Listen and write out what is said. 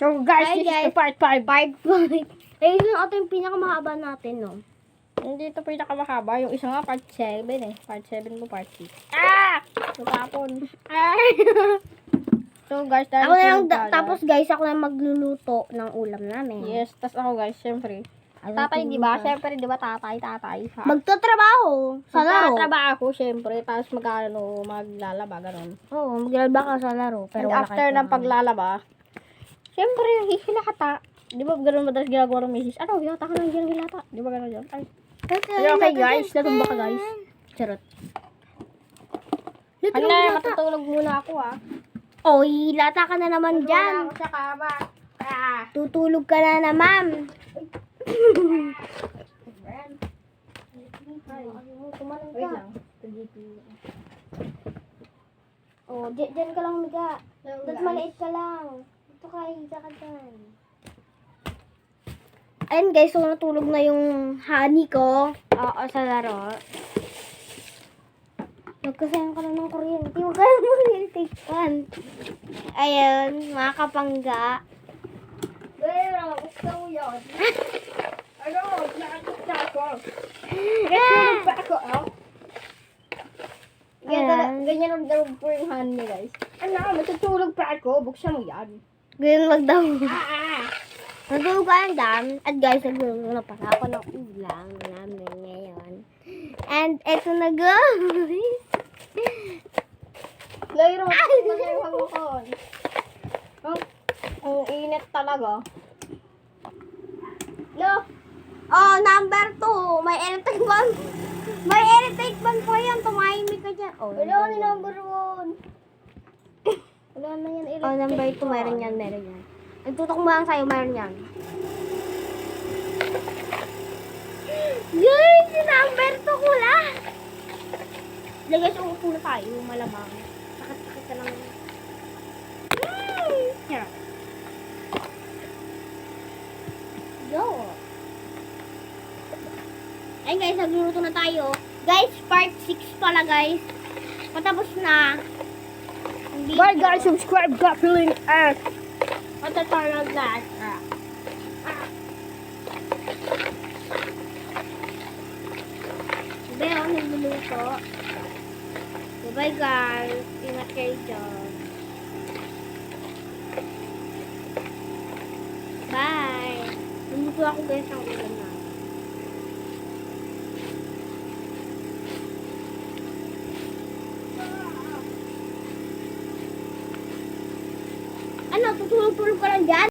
So guys, Hi, this guys. is the part 5. Part 5. Eh, yun ito yung pinakamahaba natin, no? Hindi ito pinakamahaba. Yung isa nga part 7 eh. Part 7 mo part 6. Ah! Natapon. So guys, dahil Ako na lang, po nagkalat. tapos guys, ako na magluluto ng ulam namin. Yes, tas ako guys, syempre. Ano Tatay, di ba? tingin ka? Syempre, di ba tatay? Ha? Magtatrabaho sa laro. Magtatrabaho, syempre. Tapos maglalaba, ganun. Oo, maglalaba ka sa laro. Pero And wala after kahit ng na- paglalaba, syempre, hihilata. Di ba ganun madalas ginagawa ng misis? Ano, hilata ka ng hilata. Di ba ganun yun? Ay. Okay guys, natumba ka guys. Charot. Ano na, matutulog muna ako Oh, hilata ka na naman dyan. Ako sa kama. Ah. Tutulog ka na naman. Wait lang. Oh, dyan ka lang, Miga. Dahil maliit ka lang. Ito ka, higa ka dyan. Ayun guys, so natulog na yung honey ko. Oo, sa laro. Nagkasayang ka na ng kuryente. Huwag ka lang mag-irritation. Ayun, mga kapangga. Pero, gusto mo yun. Ano, nakakita ako. Natulog pa ako, Ganyan ang darog po yung honey, guys. Ano, matutulog pa ako. Buksan mo yan. Ganyan magdaw. Ah! Natulog ka lang dyan. At guys, nagluluto na pala ako ng ulam namin ngayon. And eto na guys. Layro, magkakaroon ako. Ang init talaga. Look! Oh, number 2. May electric ban. May electric ban po yan. Tumahimik ka dyan. Oh, Wala ni number 1. Wala na yan electric. Oh, number 2. Meron yan, meron yan. Nagtutok mo lang sa'yo, meron yan. Guys, yung number 2 ko lang. Guys, uupo na tayo. Malamang. Sakit-sakit ka lang. Here. Go. Ayun guys, nagluluto na tayo. Guys, part 6 pala guys. Patapos na. Bye guys, subscribe, Gapiling, and Matatawag na. Sabi ako nagluluto. Bye guys. Ingat kayo dyan. Bye. Nagluluto ako guys ng ulam.